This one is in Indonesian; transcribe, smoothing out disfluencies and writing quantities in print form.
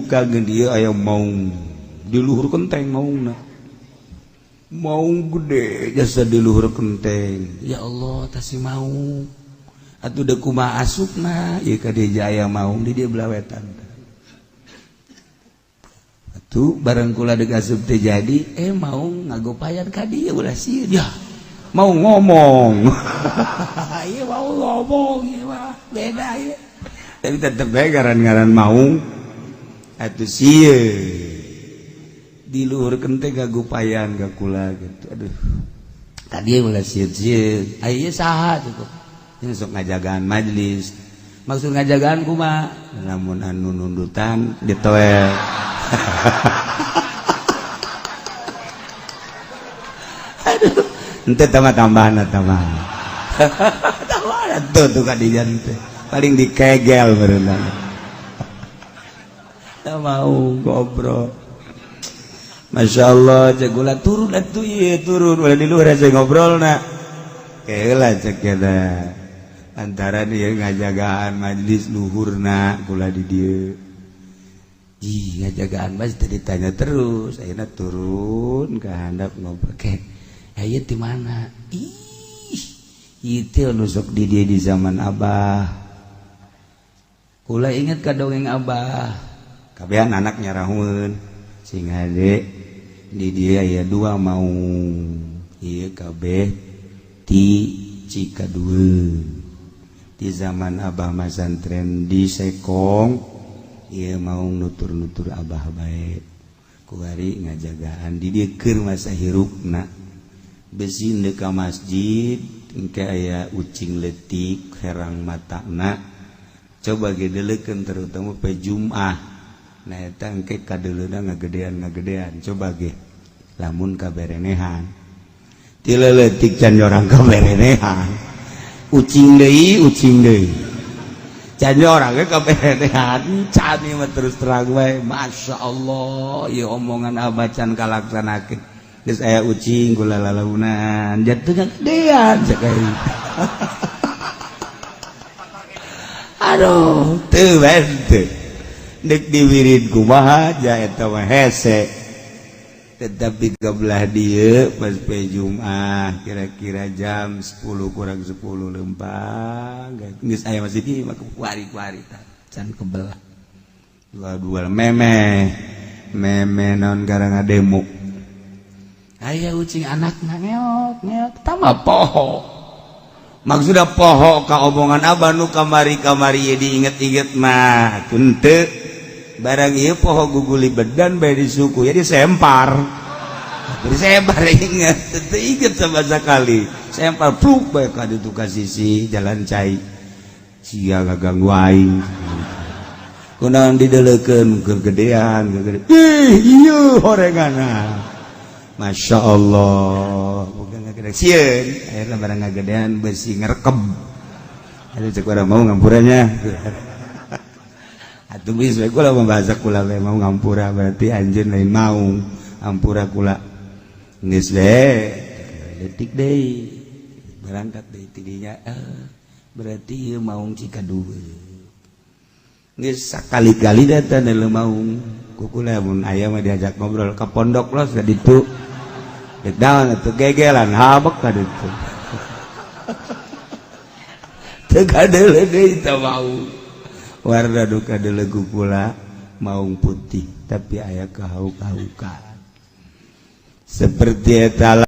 kagen dia aya maung di luhur kenteng maungna maung gede jasa di luhur kenteng ya Allah tasih maung atuh da kumaha asupna ieu ka dia aya maung di dia belawetan atuh barang kula deuk asup teh jadi maung ngagopayan ka dia ulah sieun ya mau ngomong ieu mau ngomong ieu mah beda ieu tapi tetep bae ngaran-ngaran maung atuh sieun di luhur kenteng gagupayan ka kula gitu aduh tadi ulah sieun-sieun aya saha cukup ini sok ngajagaan majelis maksud ngajagaan kumaha lamun anu nundutan ditoel aduh ente tambah-tambahan tambahan tuh kadijan teh paling dikegel berenang tak mau ngobrol Masya Allah cek gula turun atuh ieu turun ulah di luar aja ngobrol na keula cek eta antara dia ngajagaan majelis luhurna gula di dieu ngajagaan mas tadi ditanya terus ayeuna turun ka handap ngobrol ke aya di mana ieu nusuk di dia di zaman abah kula inget ka dongeng abah kabehan anak nyarahun sing ade di dia aya dua maung ieu kabeh ti Cikadue di zaman abah masantren di Sekong ieu maung nutur-nutur abah bae kuari ngajagaan di dieu keur masa hirupna besi neuk ka masjid engke aya ucing leutik herang matana coba ge deuleukeun terutama pe Jumat nah eta engke kadeuleuna ngagedean coba ge lamun kaberenehan ti leutik can orang kaberenehan ucing deui can orang ge kaberenehan can ieu mah terus terang wae Masya Allah ieu omongan abah can kalaksanakeun geus aya ucing kula lalaunan jatuh gedean cakari aduh teu bae teu dek diwirid kumaha ja eta mah hese tetapi kabelah dieu pas pe Jumat kira-kira jam 10 kurang 10 lempang geus aya masjid ieu mah kuari-kuari can kebelah dua meme naon garang ngademo aya ucing anakna ngeok tama poho maksudna poho ka omongan abah nu kamari-kamari ieu diinget-inget mah teu barang ieu poho guguli bedan bae disuku ya disempar inget teu inget sama sekali sempar pluk bae ka ditu ka sisi jalan cai sia gaganggu aing kunaon dideuleukeun keur gedean ieu horenganna Masya Allah bukan ngagedeg sieun akhirna barang ngagedean besi ngerekeb atuh cek urang mau ngampurannya atuh geus we kula membahasa kula we mau ngampura berarti anjeun lain mau ampura kula geus we detik deui berangkat deui ti dinya berarti ieu maung Cikadue geus sakali-kali datang da maung ku kula mun aya mah diajak ngobrol ka pondok los ka ditu dek daon atuh gegelan habek ka ditu teu kadeuleu deui tah maung warna duka delegu pula maung putih tapi aya kahauk-kahukan seperti eta